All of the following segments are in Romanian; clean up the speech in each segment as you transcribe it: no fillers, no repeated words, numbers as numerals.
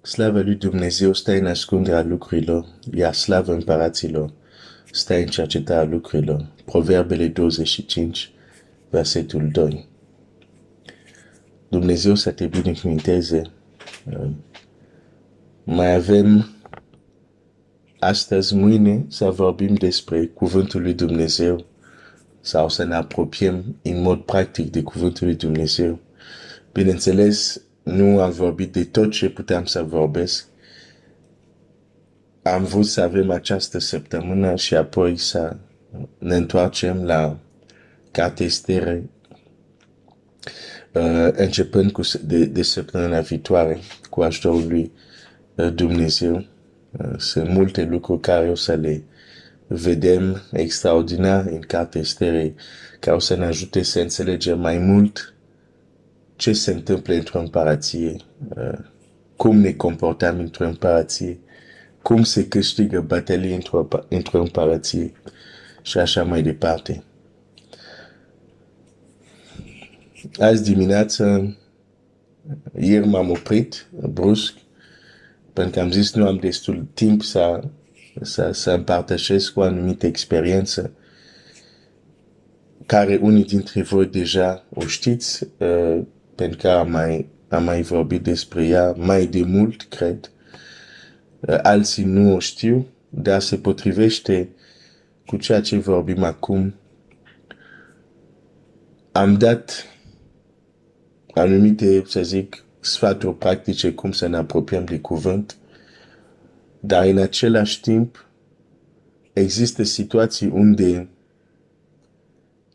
Slava lui Dumnezeu stă în ascunderea lucrurilor, iar slavă împăraților stă în cercetarea lucrurilor. Proverbele 25, versetul 2. Dumnezeu să te binecuvinteze. Mai avem astăzi, mâine, să vorbim despre cuvântul lui Dumnezeu sau să ne apropiem în mod practic de cuvântul lui Dumnezeu. Bineînțeles, nu am vorbit de tot ce puteam să vorbesc. Am vrut să avem această săptămână și apoi să ne întoarcem la Cartea Estere, începând de săptămâna viitoare, cu ajutorul lui Dumnezeu. Sunt multe lucruri care o să le vedem extraordinar în Cartea Estere, care o să ne ajute să înțelegem mai mult ce se întâmplă într-o împărație, cum ne comportăm într-o împărație, cum se câștigă bătălii într-o împărație și așa mai departe. Azi dimineață, ieri m-am oprit brusc, pentru că am zis nu am destul timp să împărtășesc o anumită experiență care unii dintre voi deja o știți, pentru că am mai vorbit despre ea mai de mult, cred. Alții nu o știu, dar se potrivește cu ceea ce vorbim acum. Am dat anumite, să zic, sfaturi practice cum să ne apropiem de cuvânt, dar în același timp există situații unde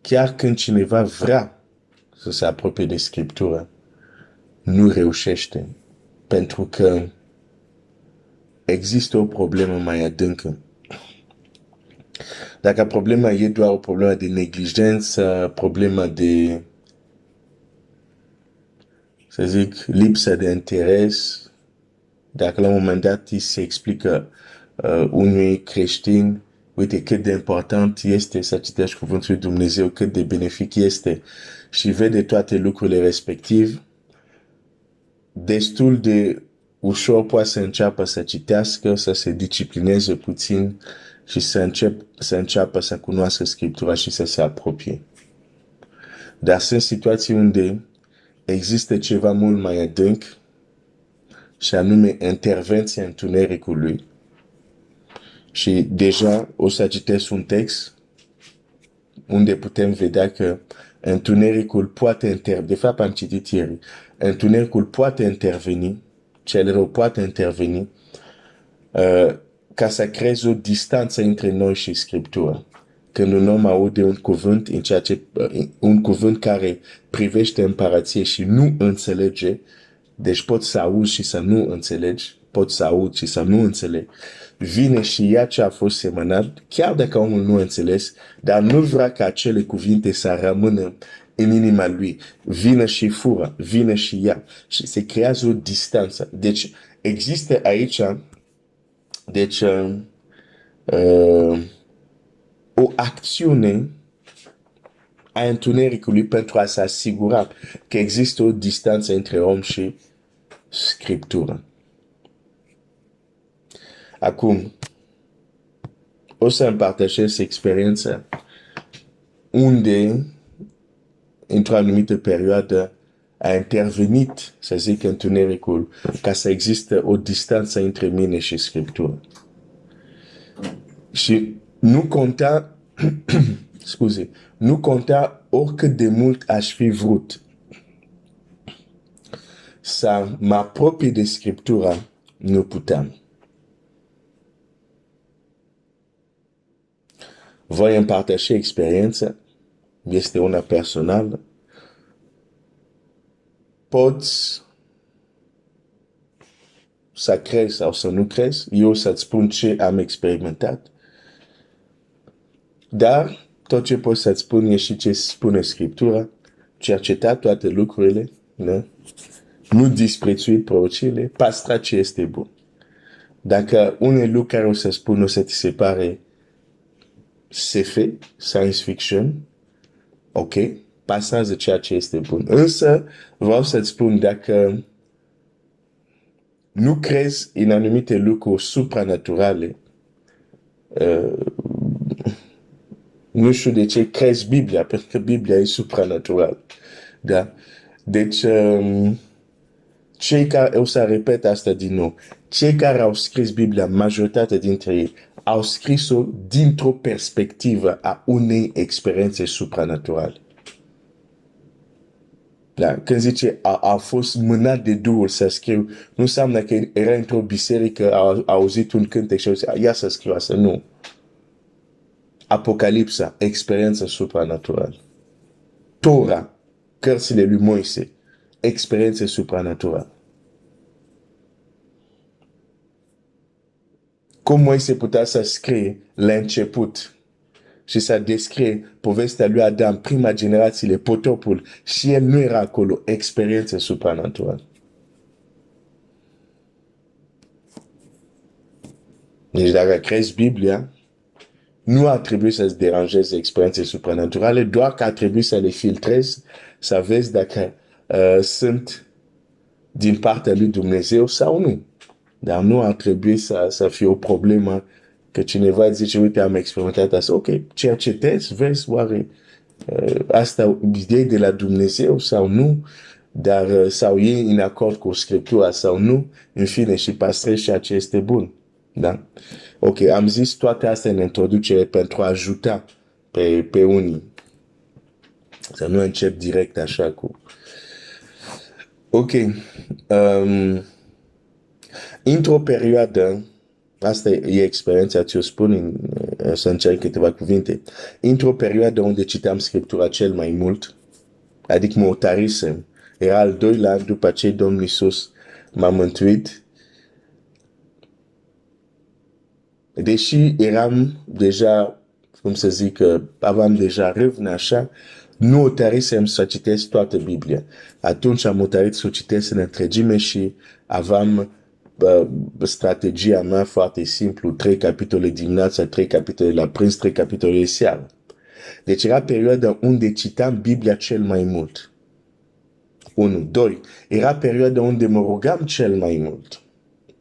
chiar când cineva vrea să se apropie de Scriptură, nu reușește, pentru că există o problemă mai adâncă. Dacă problema e doar o problemă de neglijență, problema de, să zic, lipsă de interes, dacă la un moment dat îi se explică unui creștin, uite cât de important este să citești cuvântul lui Dumnezeu, cât de benefic este și vede toate lucrurile respectiv, destul de ușor poate să înceapă să citească, să se disciplineze puțin și să înceapă să cunoască Scriptura și să se apropie. Dar sunt situații unde există ceva mult mai adânc și anume intervenția întunericului. Și deja o să citesc un text unde putem vedea că întunericul poate de fapt am citit ieri, întunericul poate interveni, cel rău poate interveni ca să creeze o distanță între noi și Scriptura. Când un om aude un cuvânt, un cuvânt care privește împărație și nu înțelege, deci poți să auzi și să nu înțelegi, poți să auzi și să nu înțelegi, vine și ia ce a fost semănat, chiar dacă omul nu înțeles, dar nu vrea ca acele cuvinte să rămână în inima lui. Vine și fură, vine și ia. Și se creează o distanță. Deci există aici o acțiune a întunericului pentru a se asigura că există o distanță între om și Scriptură. Acum, o să împărtășesc experiența unde, într-o anumită perioadă, a intervenit, să zic, întunericul ca să existe o distanță între mine și Scriptură. Și nu conta, nu conta oricât de mult aș fi vrut să mă apropie de Scriptura, nu puteam. Voi împărtăși experiența, este una personală. Poți să crezi sau să nu crezi, eu să-ți spun ce am experimentat. Dar tot ce pot să-ți spun e și ce spune Scriptura, cerceta toate lucrurile, nu disprețui prorociile, păstra ce este bun. Dacă unele lucruri care o să spun o să ți se pare SF, science fiction, ok, pasează ceea ce este bun. Însă vreau să-ți spun dacă nu crezi în anumite lucruri supranaturale, nu știu de ce crezi Biblia, pentru că Biblia e supranatural. Da? Deci, cei care, o să repet asta din nou, cei care au scris Biblia, majoritatea dintre ei, au scris-o dintr-o perspectivă a unei experiențe supranaturale. Da? Când zice a fost mânat de Duhul să scriu, nu înseamnă că era într-o biserică, a auzit un cântec și a zis, ia să scriu asta. Nu. Apocalipsa, experiență supranaturală. Tora, cărțile lui Moise, experiențe supranaturale. Cum Moise putea să scrie la început și să descrie povestea lui Adam, prima generație, potopul, și el nu era acolo, experiențe supranaturale. Deci dacă crezi Biblia, nu ar trebui să-ți deranjeze experiențe supranaturale, doar că ar trebui să le filtrezi, să vezi dacă sunt din partea lui Dumnezeu sau nu. Dar nu ar trebui să fie o problemă că cineva zice, uite, am experimentat asta. Ok, cercetezi, vezi, oare asta e de la Dumnezeu sau nu, dar sau e în acord cu Scriptura sau nu, în fine, și păstrezi ceea ce este bun. Da? Ok, am zis toate astea în introducere pentru a ajuta pe unii. Să nu încep direct așa cu... Ok. Într-o perioadă, asta e experiența, ți-o spun să încerc câteva cuvinte. Într-o perioadă unde citeam Scriptura cel mai mult, adică mă otarisem, era al doilea an după ce Domnul Iisus m-a mântuit, deși eram deja, cum să zic, aveam deja râvne așa, nu otarisem să citesc toată Biblia. Atunci am otarit să o citesc în întregime și aveam strategia mea foarte simplu, 3 capitole dimineața, 3 capitole la prânz, 3 capitole seara. Deci era perioada unde citam Biblia cel mai mult. 1. 2. Era perioada unde mă rugam cel mai mult.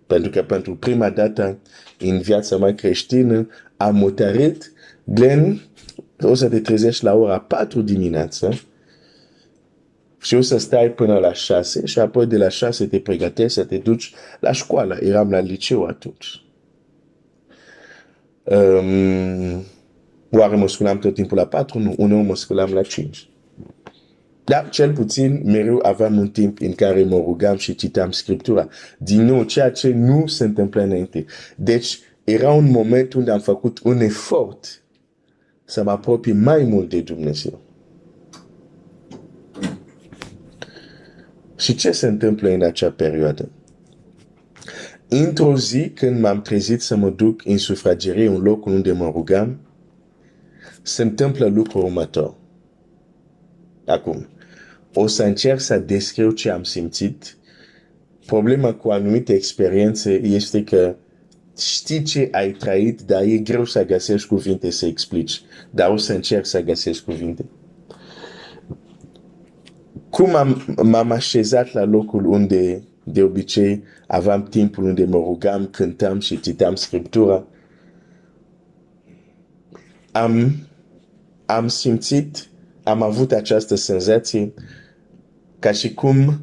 Pentru că pentru prima dată în viața mea creștină am hotărât, Glenn, o să te trezești la ora 4 dimineața și o să stai până la 6 și apoi de la 6 te pregătești să te duci la școală. Eram la liceu atunci. Oare mă sculam tot timpul la 4? Nu, uneori mă sculam la 5. Dar cel puțin mereu aveam un timp în care mă rugam și citam Scriptura. Din nou, ceea ce nu se întâmplă înainte. Deci era un moment unde am făcut un efort să mă apropii mai mult de Dumnezeu. Și ce se întâmplă în acea perioadă? Într-o zi, când m-am trezit să mă duc în sufragerie, un loc unde mă rugam, se întâmplă lucrul următor. Acum, o să încerc să descriu ce am simțit. Problema cu anumite experiențe este că știi ce ai trăit, dar e greu să găsești cuvinte să explici. Dar o să încerc să găsesc cuvinte. Cum m-am așezat la locul unde de obicei aveam timpul unde mă rugam, cântam și citeam Scriptura, am simțit, am avut această senzație ca și cum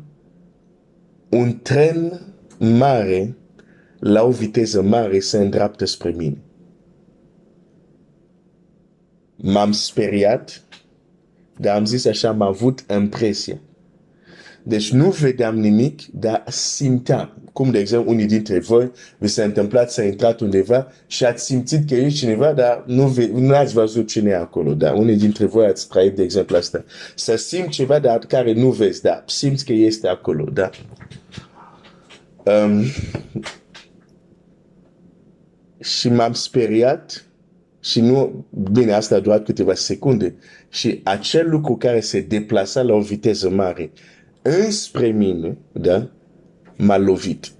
un tren mare la o viteză mare se îndreaptă spre mine. M-am speriat, dar am zis așa, am avut impresia. Deci nu vedeam nimic, dar simteam. Cum, de exemplu, unii dintre voi vi s-a întâmplat să intrați undeva și ați simțit că e cineva, dar nu ați văzut cine e acolo. Dar unii dintre voi ați trăit, de exemplu, asta. Să simți ceva, dar care nu vezi, dar simți că este acolo. Da? Și m-am speriat și nu, bine, asta a durat câteva secunde. Și acel lucru care se deplasa la o viteză mare înspre mine, da, m-a lovit.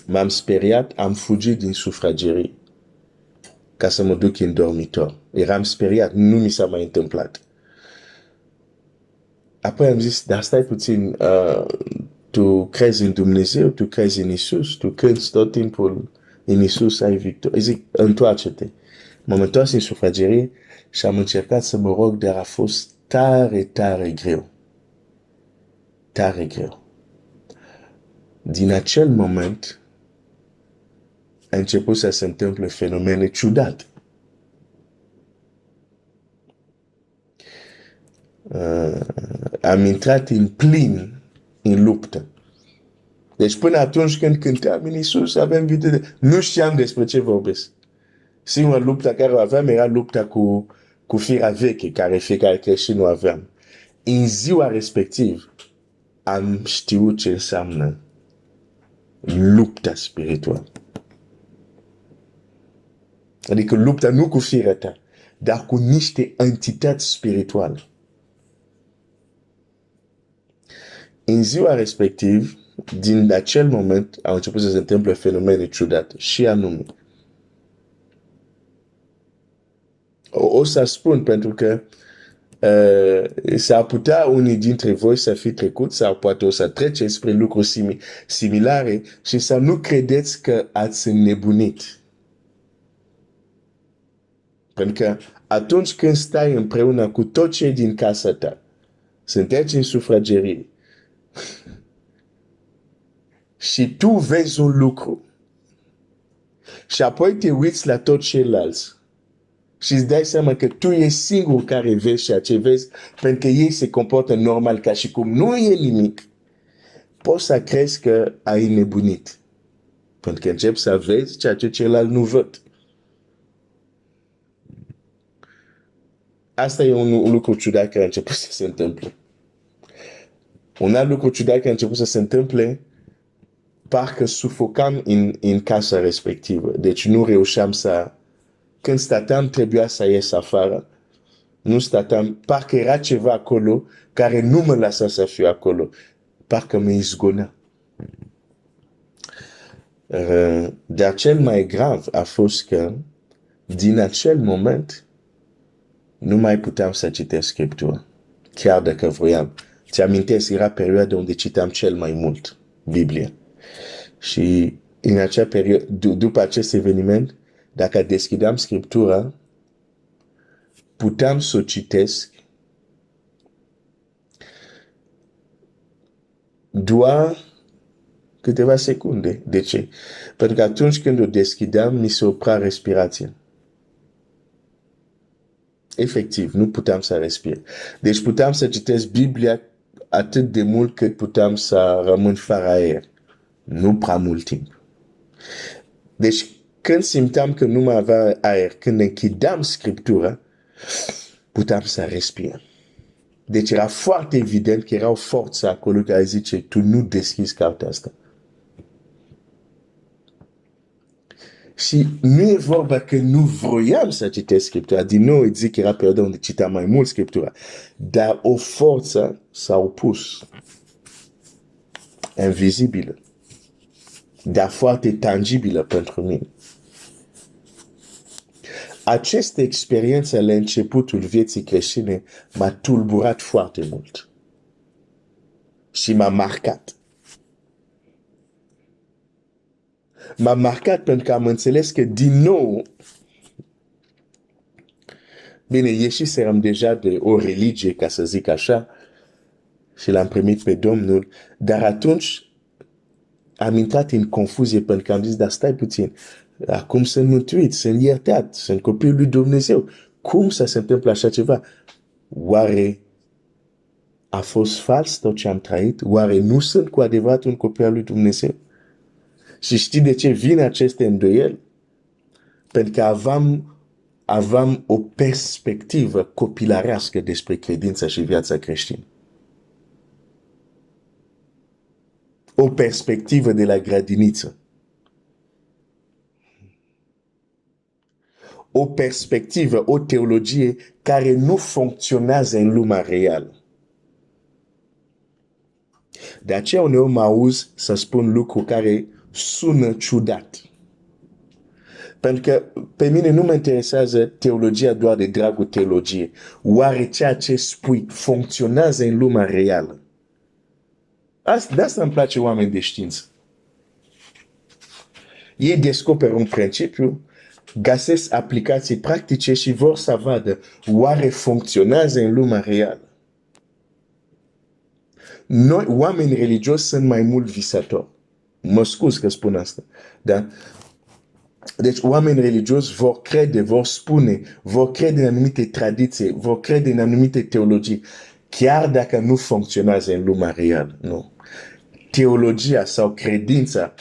M-am speriat, am fugit din sufragerie ca să mă duc în dormitor. Eram speriat, nu mi s-a mai întâmplat. apoi am zis, dar stai puțin, tu crezi în Dumnezeu, tu crezi în Isus, tu crezi tot timpul în Isus, ai victorie. Zic, întoarce-te. M-am întors în sufragerie și am încercat să mă rog, dar a fost tare, tare greu. Tare greu. Din acel moment a început să se întâmple fenomene ciudate. Am intrat în plin în luptă. Deci până atunci când cântam în Iisus, aveam videre. Nu știam despre ce vorbesc. Singura luptă care o aveam era lupta cu firea veche, care fiecare creștin nu aveam. În ziua respectiv, am știut ce înseamnă lupta spirituală. Adică lupta nu cu firea ta, dar cu niște entități spirituale. În ziua respectiv, din acel moment, au început să se întâmple fenomene ciudate. Și anume, o să spun pentru că s-ar putea unii dintre voi să fi trecut sau poate o să treceți spre lucruri similare și să nu credeți că ați înnebunit. Pentru că atunci când stai împreună cu toți cei din casa ta, sunteți în sufragerie și tu vezi un lucru și apoi te uiți la toți ceilalți și îți dai seama că tu ești singur care vezi ceea ce vezi pentru că ei se comportă normal ca și cum nu e nimic, poți să crezi că ai nebunit. Pentru că începi să vezi ceea ce ceilalți nu văd. Asta e un lucru ciudat care a început să se întâmple. Un alt lucru ciudat care a început să se întâmple, parcă sufocam în casa respectivă. Deci nu reușeam să... Când stăteam, trebuia să ies afară. Nu stăteam, parcă era ceva acolo care nu mă lăsa să fiu acolo. Parcă mă izgona. Dar cel mai grav a fost că, din acel moment, nu mai puteam să citesc Scriptura. Chiar dacă voiam. Ți-amintesc, era perioada unde citam cel mai mult Biblia. Și în acea perioadă, după acest eveniment, dacă deschideam Scriptura, puteam să o citesc doar câteva secunde. De ce? Pentru că atunci când o deschideam, mi se oprea respirația. Efectiv, nu puteam să respir. Deci puteam să citesc Biblia atât de mult cât puteam să rămân fără aer. Nu prea mult timp. Deci, când simteam că nu mai avea aer, când închideam Scriptura, puteam să respir. Deci era foarte evident că era o forță acolo care zice, tu nu deschizi cartea asta. Și nu e vorba că nu vroiam să citesc Scriptura. Din nou îți zic că era perioada unde citeam mai mult Scriptura. Dar o forță s-a opus. Invizibilă. Dar foarte tangibilă pentru mine. Aceste experiențe la începutul vieții creștine m-a tulburat foarte mult. Și m-a marcat. M-a marcat pentru că am înțeles că din nou, bine, ieșiserăm deja de o religie, ca să zic așa, și l-am primit pe Domnul, dar atunci am intrat în confuzie pentru că am zis, dar stai puțin, acum sunt mântuit, sunt iertat, sunt copilul lui Dumnezeu. Cum să se întâmple așa ceva? Oare a fost fals tot ce am trăit? Oare nu sunt cu adevărat un copil al lui Dumnezeu? Și știi de ce vin aceste îndoieli? Pentru că aveam o perspectivă copilărească despre credința și viața creștină. O perspectivă de la grădiniță. O perspectivă, o teologie care nu funcționează în lumea reală. De aceea uneori mă auzi să spun lucruri care sună ciudat. Pentru că pe mine nu mă interesează teologia doar de dragul teologiei. Oare ceea ce spui funcționează în lumea reală? De asta îmi place oameni de știință. Ei descoperă un principiu, găsesc aplicații practice și vor să vadă oare funcționează în lumea reală. Noi, oameni religioși, sunt mai mult visatori. Mă scuz că spun asta. Da? Deci oameni religioși vor crede, vor spune, vor crede în anumite tradiții, vor crede în anumite teologii, chiar dacă nu funcționează în lumea reală. Nu. Teologia sau credința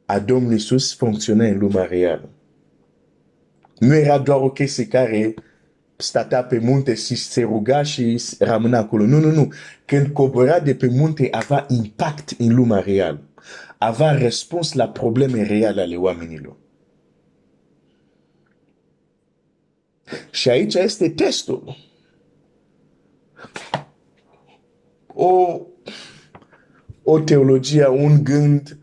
a Domnului Iisus funcționa în lumea reală. Nu era doar o chestie care stătea pe munte și se ruga și rămânea acolo. Nu, nu, nu. Când cobora de pe munte avea impact în lumea reală. Avea răspuns la probleme reale ale oamenilor. Și aici este testul. O teologie, un gând,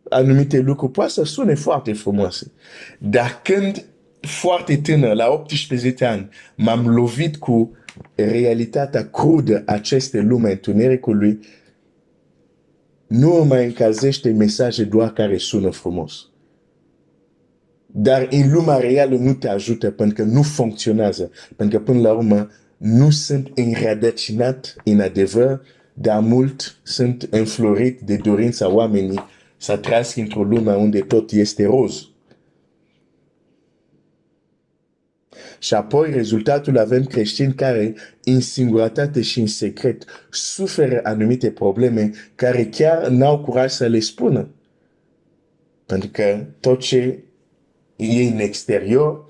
anumite lucruri, poate să sune foarte frumoase. Dar când foarte tânăr, la 18 ani, m-am lovit cu realitatea crudă acestei lume întunericului, nu mai încălzește mesaje doar care sună frumos. Dar în lumea reală nu te ajută pentru că nu funcționează. Pentru că până la urmă nu sunt înrădăcinat în adevăr, dar mult sunt înflorit de dorința oamenii să trăiască într-o lume unde tot este roz. Și apoi rezultatul avem creștini care în singurătate și în secret suferă anumite probleme care chiar n-au curaj să le spună. Pentru că tot ce e în exterior,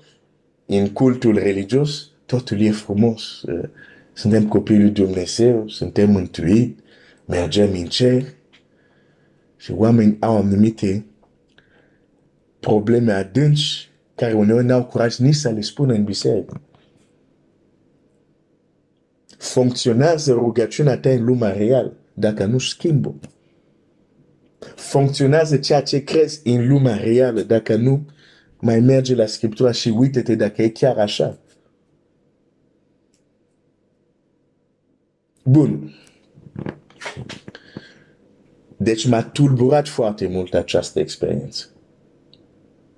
în cultul religios, totul e frumos. Suntem copiii lui Dumnezeu, suntem mântuiți, mergem în cer. Și oamenii au anumite probleme adânci care uneori n-au curaj nici să le spună în biserică. Funcționează rugăciunea ta în lumea reală dacă nu schimbă. Funcționează ceea ce crezi în lumea reală dacă nu mai merge la Scriptura și uite-te dacă e chiar așa. Bun. Deci m-a tulburat foarte mult această experiență.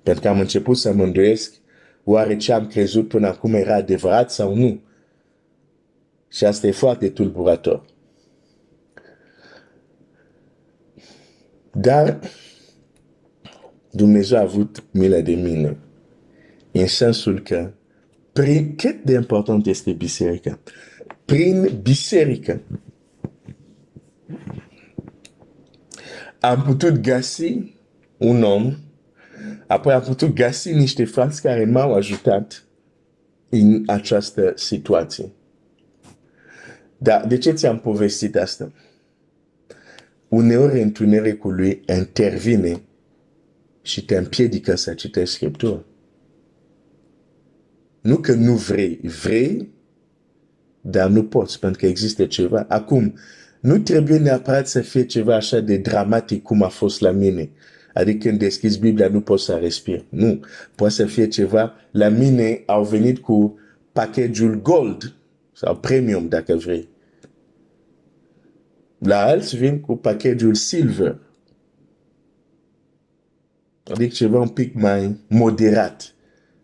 Pentru că am început să mă îndoiesc oare ce am crezut până acum era adevărat sau nu. Și asta e foarte tulburător. Dar Dumnezeu a avut milă de mine. În sensul că cât de important este biserica. Prin biserică am putut găsi un om, apoi am putut găsi niște frați care m-au ajutat în această situație. Dar de ce ți-am povestit asta? Uneori întunericul lui intervine și te împiedică să citești Scriptura. Nu că nu vrei, dar nu poți, pentru că există ceva. Acum, nu trebuie neapărat să fie ceva așa de dramatic cum a fost la mine. Adică când deschizi Biblia nu poți să respiri. Nu. Poate să fie ceva. La mine au venit cu pachetul gold sau premium, dacă vrei. La alți vin cu pachetul silver. Adică ceva un pic mai moderat.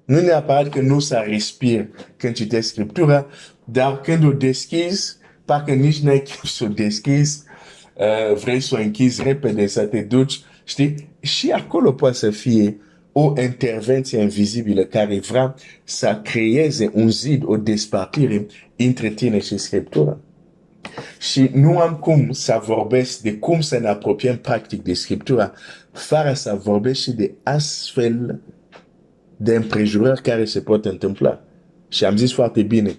Nu neapărat că nu să respiri când citești Scriptura, dar când o deschizi, parcă nici n-ai chef să o deschizi, vrei să o închizi repede, să te duci, știi? Și acolo poate să fie o intervenție invizibilă care vrea să creeze un zid, o despărțire între tine și Scriptura. Și nu am cum să vorbesc de cum să ne apropiem practic de Scriptura, fără să vorbesc și de astfel de împrejurări care se pot întâmpla. Și am zis foarte bine,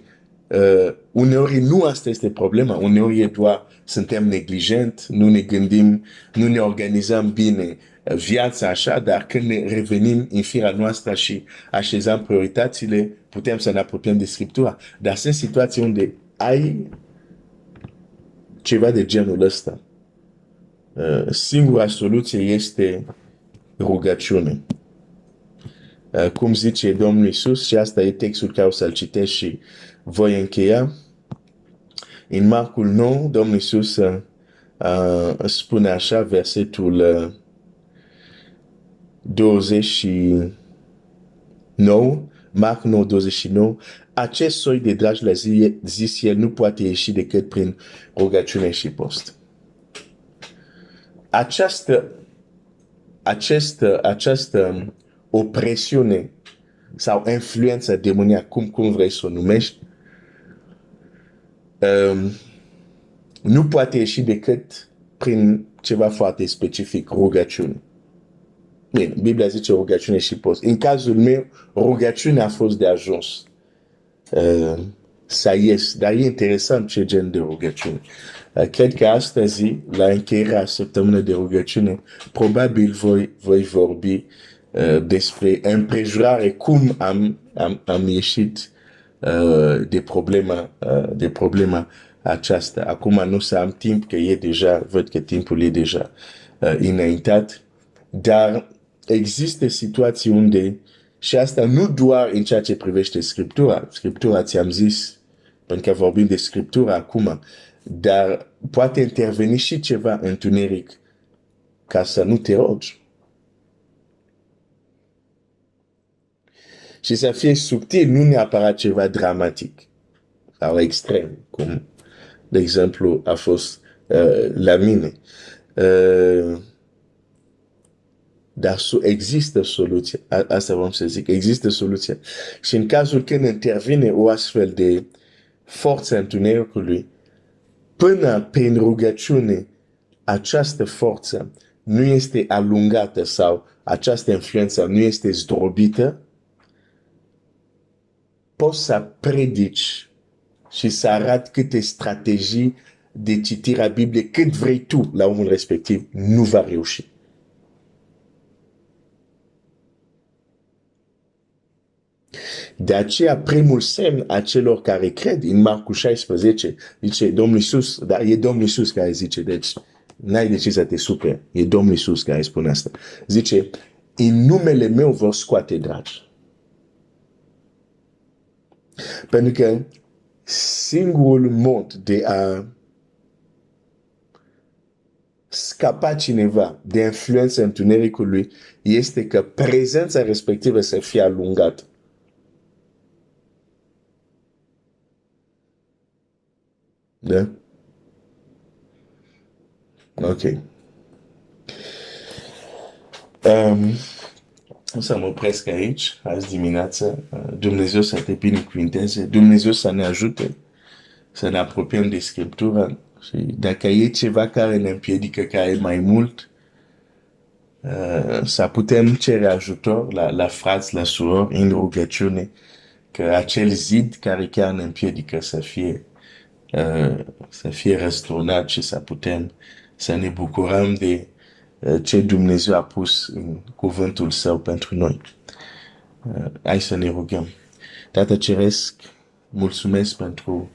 uneori nu asta este problema, uneori e doar suntem neglijent, nu ne gândim, nu ne organizăm bine viața așa, dar când ne revenim în firea noastră și așezăm prioritățile, putem să ne apropiem de Scriptura. Dar sunt situații unde ai ceva de genul ăsta. Singura soluție este rugăciune. Cum zice Domnul Iisus, și asta e textul care o să-l citesc și voi încheia. În Marcul 9, Domnul Iisus spune așa, versetul 29, Marc 9, 29, acest soi de dragi la zis el nu poate ieși decât prin rugăciune și post. Această opresiune sau influența demoniacă, cum vrei să o numești, nu poate ieși decât prin ceva foarte specific, rugăciune. Bine, Biblia zice rugăciune și post. În cazul meu, rugăciunea a fost de ajuns să ies, dar e interesant ce gen de rugăciune. Cred că astăzi, la încheierea săptămânii de rugăciune, probabil voi vorbi despre împrejurare, cum am ieșit de problema aceasta. Acum nu să am timp, că e deja, văd că timpul e deja înaintat, dar există situații unde, și asta nu doar în ceea ce privește Scriptura. Scriptura, ți-am zis, pentru că vorbim de Scriptura acum, dar poate interveni și ceva întuneric ca să nu te rogi. Și să fie subtil, nu neapărat ceva dramatic sau extrem, cum, de exemplu, a fost la mine. Dar există soluție. Asta vom să zic. Există soluție. Și în cazul când intervine o astfel de forță întunericului, până prin rugăciune, această forță nu este alungată sau această influență nu este zdrobită, poți să predici și să arăt câte strategii de citire a Bibliei cât vrei tu la omul respectiv, nu va reuși. De aceea, primul semn a celor care cred, în Marcu 16, zice Domnul Iisus, dar e Domnul Iisus care zice, deci n-ai de ce să te superi, e Domnul Iisus care spune asta. Zice, în numele meu vor scoate dragi. Pentru că singurul mod de a scapa cineva de influența întunericului este că prezența respectivă să fie alungată. Da? Ok. O să mă opresc aici, azi dimineață. Dumnezeu să te binecuvinteze, Dumnezeu să ne ajute să ne apropiem de Scriptură și dacă e ceva care ne împiedică care e mai mult, să putem cere ajutor la frați, la surori, în rugăciune, că acel zid care chiar ne împiedică să fie răsturnat și să putem să ne bucurăm de ce Dumnezeu a pus în cuvântul Său pentru noi. Hai să ne rugăm. Tată Ceresc, mulțumesc pentru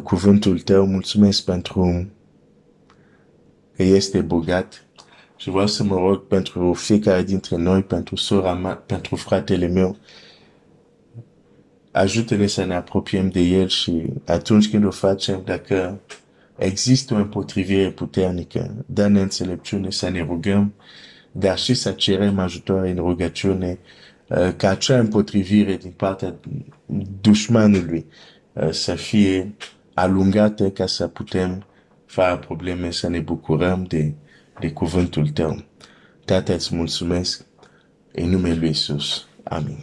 cuvântul Tău, mulțumesc pentru că este bogat și vreau să mă rog pentru fiecare dintre noi, pentru sora mea, pentru fratele meu. Ajută-ne să ne apropiem de El și atunci când o facem, dacă există o împotrivire puternică, dă-ne înțelepciune să ne rugăm, dar și să cerem ajutor în rugăciune, ca acea împotrivire din partea dușmanului să fie alungată ca să putem fără probleme să ne bucurăm de cuvântul Tău. Tată, îți mulțumesc în numele Lui Iisus. Amin.